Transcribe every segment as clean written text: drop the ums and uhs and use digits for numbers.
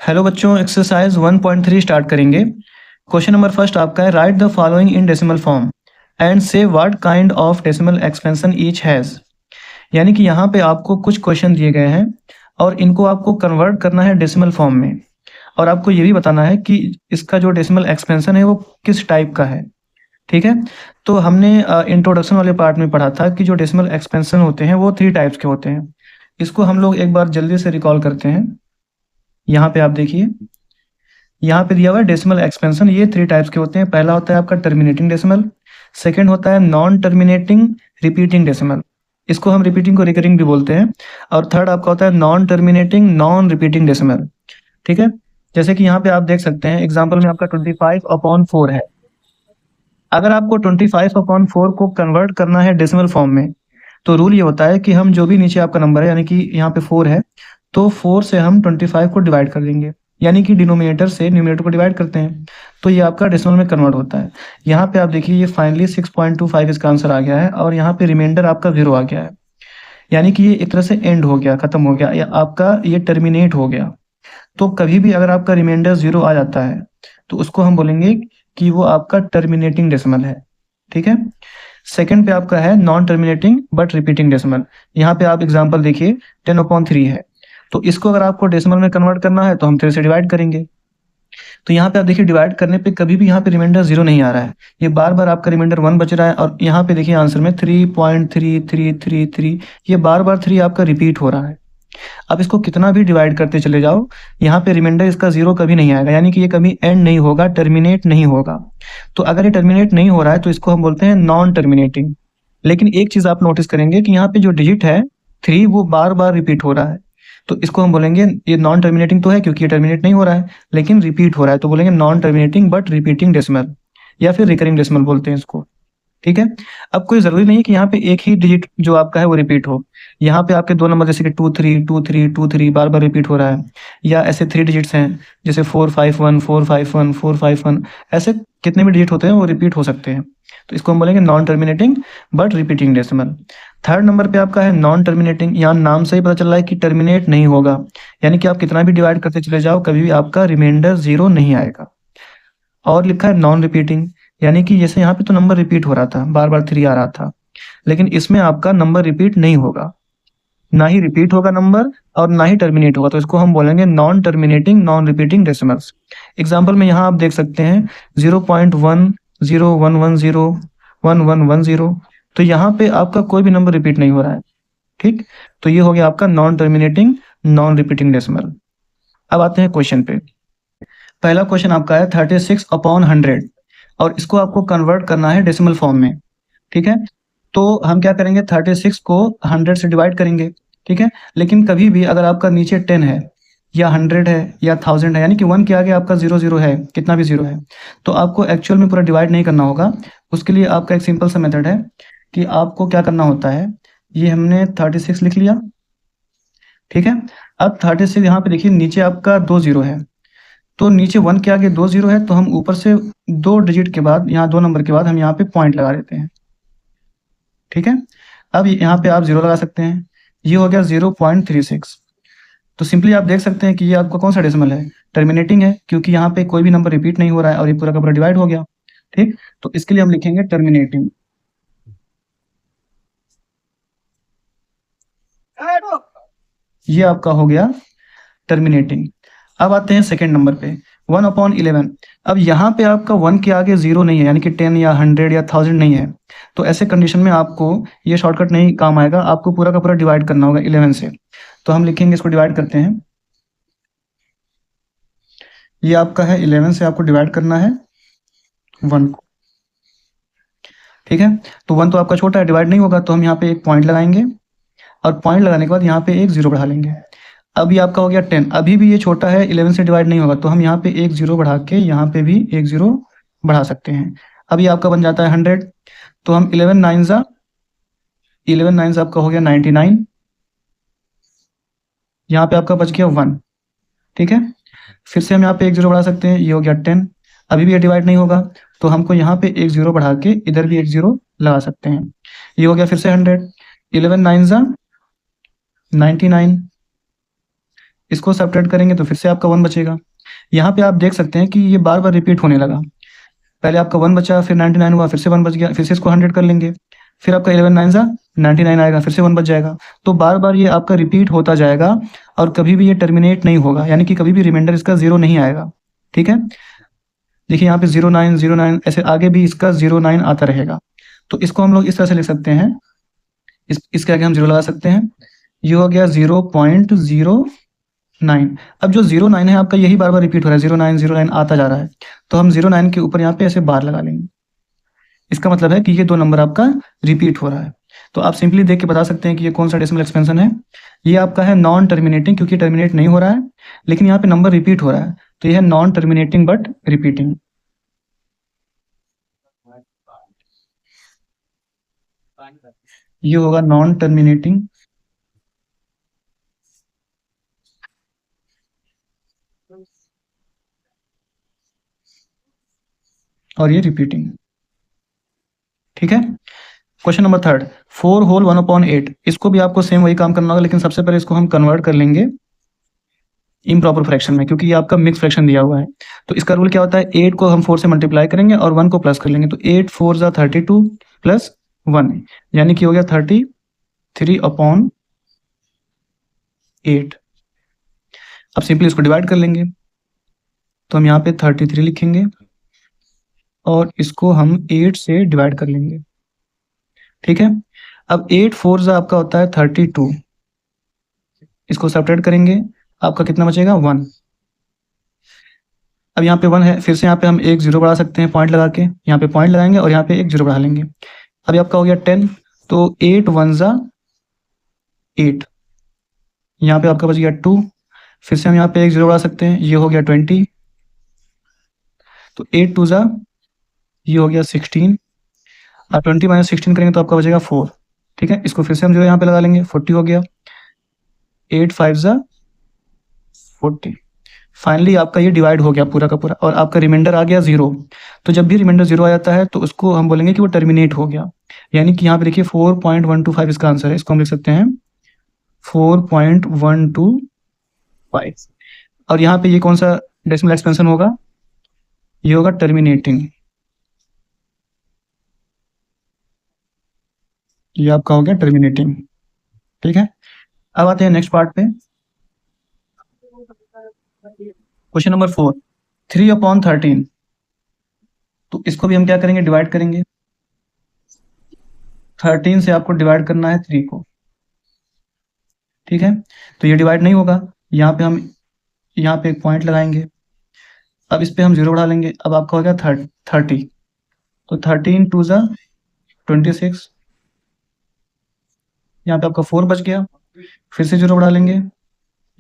Hello बच्चों, exercise 1.3 start करेंगे। Question number first आपका है, write the following in decimal form and say what kind of decimal expansion each has. यानी कि यहाँ पे आपको कुछ क्वेश्चन दिए गए हैं और इनको आपको कन्वर्ट करना है डेसिमल फॉर्म में, और आपको ये भी बताना है कि इसका जो डेसिमल एक्सपेंशन है वो किस टाइप का है। ठीक है, तो हमने इंट्रोडक्शन वाले पार्ट में पढ़ा था कि जो डेसिमल एक्सपेंशन होते हैं वो 3 टाइप्स के होते हैं। इसको हम लोग एक बार जल्दी से रिकॉल करते हैं। यहाँ पे आप देखिए, यहाँ पे दिया हुआ है डेसिमल एक्सपेंशन, ये 3 टाइप्स के होते हैं। पहला होता है आपका टर्मिनेटिंग डेसिमल, सेकंड होता है नॉन टर्मिनेटिंग रिपीटिंग डेसिमल, इसको हम रिपीटिंग को रिकरिंग भी बोलते हैं, और थर्ड आपका होता है non terminating non repeating decimal. ठीक है, जैसे कि यहाँ पे आप देख सकते हैं एग्जाम्पल में आपका 25/4 है। अगर आपको 25/4 को कन्वर्ट करना है डेसिमल फॉर्म में, तो रूल ये होता है कि हम जो भी नीचे आपका नंबर है, यानी कि यहाँ पे 4 है, तो 4 से हम 25 को डिवाइड कर देंगे, यानी कि डिनोमिनेटर से न्यूमरेटर को डिवाइड करते हैं, तो ये आपका डेसिमल में कन्वर्ट होता है। यहाँ पे आप देखिए, ये फाइनली 6.25 इसका आंसर आ गया है, और यहाँ पे रिमाइंडर आपका 0 आ गया है, यानी कि ये एक तरह से एंड हो गया, खत्म हो गया, या आपका ये टर्मिनेट हो गया। तो कभी भी अगर आपका रिमाइंडर 0 आ जाता है तो उसको हम बोलेंगे कि वो आपका टर्मिनेटिंग डेसिमल है। ठीक है, सेकंड पे आपका है non terminating but repeating decimal. यहाँ पे आप एग्जांपल देखिए, 10/3 है, तो इसको अगर आपको डेसिमल में कन्वर्ट करना है तो हम 3 से डिवाइड करेंगे। तो यहाँ पे आप देखिए, डिवाइड करने पे कभी भी यहाँ पे रिमाइंडर 0 नहीं आ रहा है, ये बार बार आपका रिमाइंडर 1 बच रहा है, और यहाँ पे देखिए आंसर में 3.3333, ये बार बार 3 आपका रिपीट हो रहा है। अब इसको कितना भी डिवाइड करते चले जाओ, यहाँ पे रिमाइंडर इसका 0 कभी नहीं आएगा, यानी कि ये कभी एंड नहीं होगा, टर्मिनेट नहीं होगा। तो अगर ये टर्मिनेट नहीं हो रहा है तो इसको हम बोलते हैं नॉन टर्मिनेटिंग। लेकिन एक चीज आप नोटिस करेंगे कि यहाँ पे जो डिजिट है 3, वो बार बार रिपीट हो रहा है, तो इसको हम बोलेंगे ये नॉन टर्मिनेटिंग तो है क्योंकि ये टर्मिनेट नहीं हो रहा है लेकिन रिपीट हो रहा है, तो बोलेंगे non terminating but repeating decimal, या फिर रिकरिंग डेसिमल बोलते हैं इसको। ठीक है, अब कोई जरूरी नहीं है कि यहाँ पे एक ही डिजिट जो आपका है वो रिपीट हो। यहाँ पे आपके 2 नंबर जैसे कि 2 3 बार बार रिपीट हो रहा है, या ऐसे 3 डिजिट्स हैं जैसे 4 5 1 ऐसे कितने भी डिजिट होते हैं वो रिपीट हो सकते हैं, तो इसको हम बोलेंगे non terminating but repeating decimal. Third number पे आपका है नॉन टर्मिनेटिंग, यहाँ नाम से ही पता चल रहा है कि टर्मिनेट नहीं होगा, यानी कि आप कितना भी डिवाइड करते चले जाओ कभी भी आपका रिमाइंडर 0 नहीं आएगा। और लिखा है नॉन रिपीटिंग, यानी कि जैसे यहाँ पे तो नंबर रिपीट हो रहा था, बार बार 3 आ रहा था, लेकिन इसमें आपका नंबर रिपीट नहीं होगा, ना ही रिपीट होगा नंबर और ना ही टर्मिनेट होगा, तो इसको हम बोलेंगे non terminating non repeating decimals. Example में यहाँ आप देख सकते हैं 0.1011011110, तो यहाँ पे आपका कोई भी नंबर रिपीट नहीं हो रहा है। ठीक, तो ये हो गया आपका non terminating non repeating decimal. अब आते हैं क्वेश्चन पे। पहला क्वेश्चन आपका है 36/100, और इसको आपको कन्वर्ट करना है डेसिमल फॉर्म में। ठीक है, तो हम क्या करेंगे, 36 को 100 से डिवाइड करेंगे। ठीक है, लेकिन कभी भी अगर आपका नीचे 10 है या 100 है या 1000 है, यानी कि 1 के आगे आपका 0 है, कितना भी 0 है, तो आपको एक्चुअल में पूरा डिवाइड नहीं करना होगा। उसके लिए आपका एक सिंपल सा मेथड है कि आपको क्या करना होता है, ये हमने 36 लिख लिया। ठीक है, अब 36 यहाँ पे देखिए नीचे आपका 2 0 है, तो नीचे 1 के आगे 2 0 है, तो हम ऊपर से 2 डिजिट के बाद, यहाँ 2 नंबर के बाद हम यहाँ पे पॉइंट लगा देते हैं। ठीक है, अब यहाँ पे आप 0 लगा सकते हैं, ये हो गया 0.36। तो सिंपली आप देख सकते हैं कि ये आपका कौन सा डेसिमल है, टर्मिनेटिंग है, क्योंकि यहाँ पे कोई भी नंबर रिपीट नहीं हो रहा है और ये पूरा का पूरा डिवाइड हो गया। ठीक, तो इसके लिए हम लिखेंगे टर्मिनेटिंग। ये आपका हो गया टर्मिनेटिंग। अब आते हैं सेकेंड नंबर पे, 1/11। अब यहाँ पे आपका 1 के आगे 0 नहीं है, यानी कि 10 या 100 या 1000 नहीं है, तो ऐसे कंडीशन में आपको ये शॉर्टकट नहीं काम आएगा, आपको पूरा का पूरा डिवाइड करना होगा 11 से। तो हम लिखेंगे, इसको डिवाइड करते हैं, ये आपका है 11 से आपको डिवाइड करना है 1 को। ठीक है, तो 1 तो आपका छोटा है, डिवाइड नहीं होगा, तो हम यहाँ पे एक पॉइंट लगाएंगे, और पॉइंट लगाने के बाद यहाँ पे एक 0 बढ़ा लेंगे। अब ये आपका हो गया 10, अभी भी ये छोटा है, 11 से डिवाइड नहीं होगा, तो हम यहाँ पे एक 0 बढ़ा के यहाँ पे भी एक 0 बढ़ा सकते हैं। अब ये आपका बन जाता है 100, तो हम 11 9 आपका हो गया 99, यहाँ पे आपका बच गया 1। ठीक है, फिर से हम यहाँ पे एक 0 बढ़ा सकते हैं, ये हो गया 10, अभी भी ये डिवाइड नहीं होगा, तो हमको यहाँ पे एक 0 बढ़ा के इधर भी एक 0 लगा सकते हैं, ये हो गया फिर से 100। 11 9 99, इसको सब्ट्रैक्ट करेंगे तो फिर से आपका 1 बचेगा। यहाँ पे आप देख सकते हैं कि ये बार बार रिपीट होने लगा। पहले आपका 1 बचा, फिर 99 हुआ, फिर से 1 बच गया, फिर से इसको 100 कर लेंगे, फिर आपका 11 9 सा 99 आएगा, फिर से 1 बच जाएगा। तो बार बार ये आपका रिपीट होता जाएगा और कभी भी ये टर्मिनेट नहीं होगा, यानी कि कभी भी रिमाइंडर इसका 0 नहीं आएगा। ठीक है, देखिए यहाँ पे 0909 ऐसे आगे भी इसका 09 आता रहेगा। तो इसको हम लोग इस तरह से लिख सकते हैं, इसके आगे हम 0 लगा सकते हैं। ये हो गया 0.09। अब जो 09 है आपका यही बार बार रिपीट हो रहा है, 0909 आता जा रहा है, तो हम 09 के ऊपर यहाँ पे ऐसे बार लगा लेंगे। इसका मतलब है कि ये 2 नंबर आपका रिपीट हो रहा है। तो आप सिंपली देख के बता सकते हैं कि ये कौन सा डेसिमल एक्सपेंशन है। ये आपका है नॉन टर्मिनेटिंग, क्योंकि टर्मिनेट नहीं हो रहा है, लेकिन यहाँ पे नंबर रिपीट हो रहा है, तो ये है नॉन टर्मिनेटिंग बट रिपीटिंग। ये होगा नॉन टर्मिनेटिंग और ये रिपीटिंग। ठीक है, क्वेश्चन नंबर 3, 4 होल 1/8। इसको भी आपको सेम वही काम करना होगा, लेकिन सबसे पहले इसको हम कन्वर्ट कर लेंगे इम्प्रॉपर फ्रैक्शन में, क्योंकि ये आपका मिक्स फ्रैक्शन दिया हुआ है। तो इसका रूल क्या होता है, 8 को हम 4 से मल्टीप्लाई करेंगे और 1 को प्लस कर लेंगे, तो 8 4 ज़ा 32 प्लस 1, यानी कि हो गया 33/8। अब सिंपली इसको डिवाइड कर लेंगे, तो हम यहाँ पे 33 लिखेंगे और इसको हम 8 से डिवाइड कर लेंगे। ठीक है, अब 8 4 ज़ा आपका होता है 32, इसको सब्ट्रैक्ट करेंगे, आपका कितना बचेगा 1। अब यहाँ पे 1 है, फिर से यहाँ पे हम एक 0 बढ़ा सकते हैं पॉइंट लगा के, यहाँ पे पॉइंट लगाएंगे और यहाँ पे एक 0 बढ़ा लेंगे। अब ये आपका हो गया 10, तो 8 1 ज़ा 8, यहाँ पे आपका बच गया 2, फिर से हम यहाँ पे एक 0 बढ़ा सकते हैं, ये हो गया 20, तो 8 2 ज़ा ये हो गया 16, और 20 माइनस 16 करेंगे तो आपका बचेगा 4। ठीक है, इसको फिर से हम 0 यहाँ पे लगा लेंगे, 40 हो गया, 8 5 ज़ा 40। फाइनली आपका ये डिवाइड हो गया पूरा का पूरा और आपका रिमाइंडर आ गया 0। तो जब भी रिमाइंडर 0 आ जाता है तो उसको हम बोलेंगे कि वो टर्मिनेट हो गया, यानी कि यहाँ पे देखिए 4.125 इसका आंसर है। इसको हम लिख सकते हैं 4.125, और यहाँ पे ये कौन सा डेसिमल एक्सपेंशन होगा, ये होगा टर्मिनेटिंग। ये आपका हो गया टर्मिनेटिंग। ठीक है, अब आते हैं नेक्स्ट पार्ट पे। Question number 4, 3/13। तो इसको भी हम क्या करेंगे, डिवाइड करेंगे। 13 से आपको डिवाइड करना है 3 को। ठीक है, तो ये डिवाइड नहीं होगा, यहाँ पे हम यहाँ पे एक पॉइंट लगाएंगे, अब इस पे हम 0 बढ़ा लेंगे, अब आपका हो गया 30, तो 13 2 ज़ा 26, यहाँ पे आपका 4 बच गया, फिर से 0 बढ़ा लेंगे,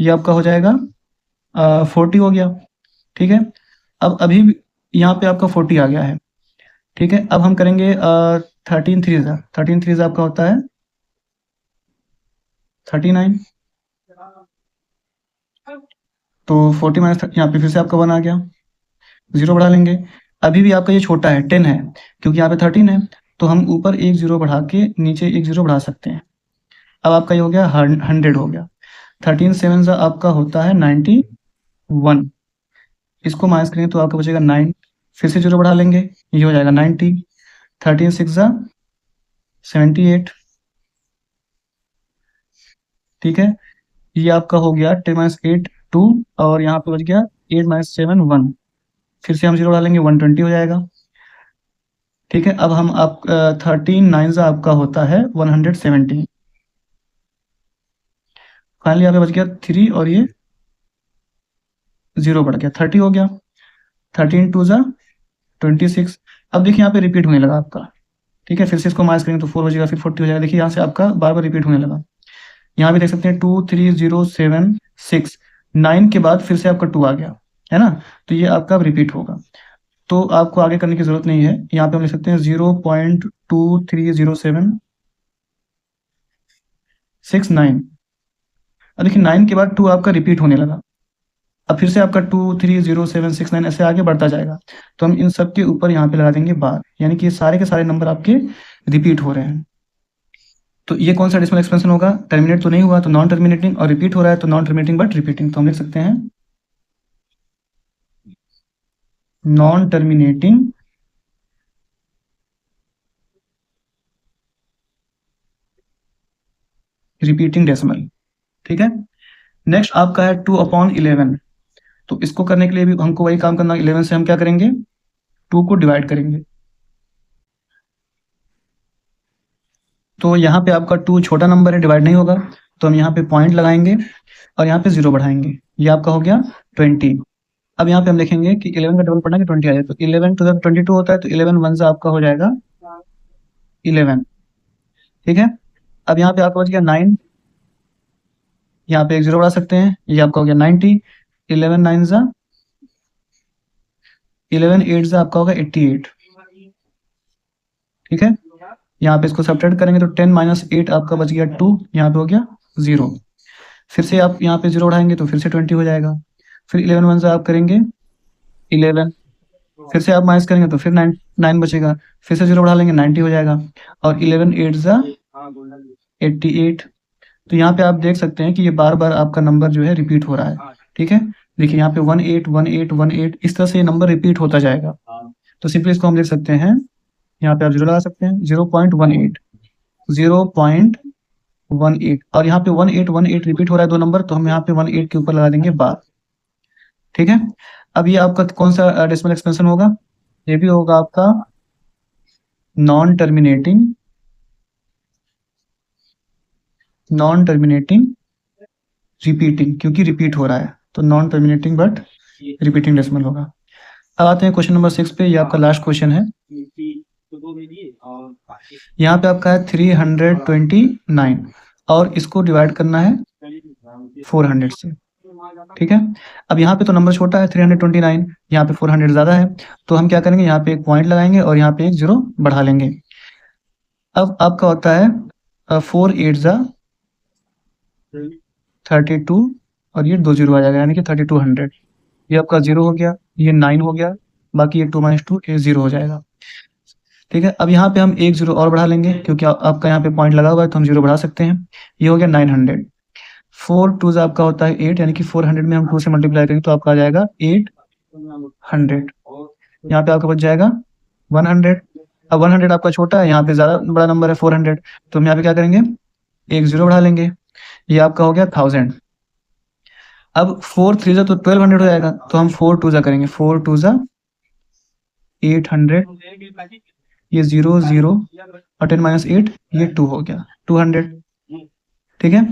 ये आपका हो जाएगा 40 हो गया। ठीक है, अब अभी यहाँ पे आपका 40 आ गया है। ठीक है, अब हम करेंगे 13 3 ज़ा आपका होता है 39, तो 40 माइनस यहाँ पे फिर से आपका 1 आ गया, 0 बढ़ा लेंगे, अभी भी आपका ये छोटा है 10 है, क्योंकि यहाँ पे 13 है, तो हम ऊपर एक 0 बढ़ा के नीचे एक 0 बढ़ा सकते हैं। अब आपका ये हो गया 100 हो गया, 13 7 ज़ा आपका होता है 91, इसको माइनस करेंगे तो आपका बचेगा 9, फिर से 0 बढ़ा लेंगे, ये हो जाएगा 90, 13 6 ज़ा 78। ठीक है, ये आपका हो गया 10 माइनस 8 2, और यहाँ पे बच गया 8 माइनस 7 1, फिर से हम 0 डालेंगे 120 हो जाएगा। ठीक है, अब हम 13 9 ज़ा आपका होता है 170, फाइनली यहाँ पे बच गया 3 और ये 0 बढ़ गया 30 हो गया, 13 2 ज़ा 26। अब देखिए यहाँ पे रिपीट होने लगा आपका। ठीक है, फिर से इसको माइनस करेंगे तो 4 बचेगा, फिर 40 हो जाएगा। देखिए यहाँ से आपका बार बार रिपीट होने लगा, यहाँ पे देख सकते हैं 2 3 0 7 6 9 के बाद फिर से आपका 2 आ गया है ना, तो ये आपका रिपीट होगा, तो आपको आगे करने की जरूरत नहीं है। यहाँ पे हम लिख सकते हैं 0.230769। अब देखिए 9 के बाद 2 आपका रिपीट होने लगा, अब फिर से आपका 2 3 0 7 6 9 ऐसे आगे बढ़ता जाएगा, तो हम इन सब के ऊपर यहाँ पे लगा देंगे बार, यानी कि ये सारे के सारे नंबर आपके रिपीट हो रहे हैं। तो ये कौन सा डेसिमल एक्सपेंशन होगा? टर्मिनेट तो नहीं हुआ तो नॉन टर्मिनेटिंग, और रिपीट हो रहा है तो नॉन टर्मिनेटिंग बट रिपीटिंग। तो हम लिख सकते हैं नॉन टर्मिनेटिंग रिपीटिंग डेसिमल। ठीक है। नेक्स्ट आपका है 2/11। तो इसको करने के लिए भी हमको वही काम करना है। 11 से हम क्या करेंगे? 2 को डिवाइड करेंगे। तो यहाँ पे आपका 2 छोटा नंबर है, डिवाइड नहीं होगा, तो हम यहाँ पे पॉइंट लगाएंगे और यहाँ पे 0 बढ़ाएंगे। ये आपका हो गया 20। अब यहाँ पे हम देखेंगे कि 11 का डबल पढ़ना कि 20 आ जाए, तो 11 टू द 22 होता है, तो 11 वन से आपका हो जाएगा 11। ठीक है। अब यहाँ पे आपका बच गया 9, यहाँ पे एक 0 बढ़ा सकते हैं, ये आपका हो गया 90। 11 9 ज़ा 11 8 ज़ा आपका होगा 88। ठीक है। यहाँ पे इसको सब्ट्रैक्ट करेंगे तो 10 माइनस 8 आपका बच गया 2, यहाँ पे हो गया 0। फिर से आप यहाँ पे 0 उठाएंगे तो फिर से 20 हो जाएगा। फिर 11 वन से आप करेंगे 11, फिर से आप माइनस करेंगे तो फिर 9 बचेगा, फिर से 0 बढ़ा लेंगे 90 हो जाएगा, और 11 8 ज़ा 88। तो यहाँ पे आप देख सकते हैं कि ये बार बार आपका नंबर जो है रिपीट हो रहा है। ठीक है। देखिए यहाँ पे 18 18 18 इस तरह से ये नंबर रिपीट होता जाएगा। तो सिंपली इसको हम लिख सकते हैं, यहाँ पे आप 0 लगा सकते हैं, 0.18 0.18, और यहाँ पे 1818 रिपीट हो रहा है 2 नंबर, तो हम यहाँ पे 18 के ऊपर लगा देंगे बार। ठीक है। अब ये आपका कौन सा डेसिमल एक्सपेंशन होगा? ये भी होगा आपका नॉन टर्मिनेटिंग रिपीटिंग, क्योंकि रिपीट हो रहा है तो non terminating but repeating decimal होगा। अब आते हैं क्वेश्चन नंबर 6 पे। ये आपका लास्ट क्वेश्चन है। यहाँ पे आपका है 329 और इसको डिवाइड करना है 400 से। ठीक है। अब यहाँ पे तो नंबर छोटा है 329, यहाँ पे 400 ज़्यादा है, तो हम क्या करेंगे, यहाँ पे एक पॉइंट लगाएंगे और यहाँ पे एक 0 बढ़ा लेंगे। अब आपका होता है 4 8 ज़ा 32, और ये 2 0 आ जाएगा, यानी कि 3200। ये आपका 0 हो गया, ये 9 हो गया, बाकी ये 2 - 2 ये 0 हो जाएगा। ठीक है। अब यहाँ पे हम एक 0 और बढ़ा लेंगे, क्योंकि आपका यहाँ पे पॉइंट लगा हुआ है तो हम 0 बढ़ा सकते हैं। ये हो गया 900। 4 2 आपका होता है 8, यानी कि 400 में हम 2 से मल्टीप्लाई करेंगे तो आपका आ जाएगा 800। यहाँ पे आपका बच जाएगा 100। अब 100 आपका छोटा है, यहाँ पे ज़्यादा बड़ा नंबर है 400, तो हम यहाँ पे क्या करेंगे, एक 0 बढ़ा लेंगे। ये आपका हो गया 1000। अब 4 3 ज़ा तो 1200 हो जाएगा, तो हम 4 2 ज़ा करेंगे, 4 2 ज़ा 800, ये 0 0 और 10 - 8 ये 2 हो गया 200। ठीक है।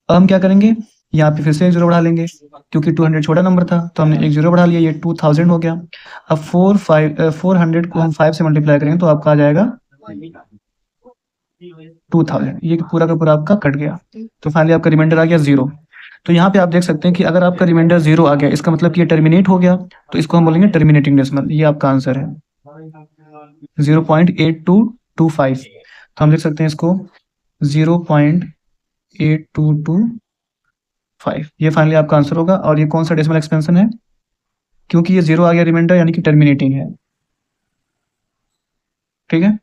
अब हम क्या करेंगे, यहाँ पे फिर से एक 0 बढ़ा लेंगे, क्योंकि 200 छोटा नंबर था तो हमने एक 0 बढ़ा लिया, ये 2000 हो गया। अब 400 को हम 5 से मल्टीप्लाई करेंगे तो आपका आ जाएगा 2000। ये पूरा का पूरा आपका कट गया, तो फाइनली आपका रिमाइंडर आ गया 0। तो यहाँ पे आप देख सकते हैं कि अगर आपका रिमाइंडर 0 आ गया, इसका मतलब कि ये टर्मिनेट हो गया, तो इसको हम बोलेंगे टर्मिनेटिंग डेसिमल। ये आपका आंसर है 0.8225। तो हम लिख सकते हैं इसको 0.8225। ये फाइनली आपका आंसर होगा। और ये कौन सा डेसिमल एक्सपेंशन है? क्योंकि ये 0 आ गया रिमाइंडर, यानी कि टर्मिनेटिंग है। ठीक है।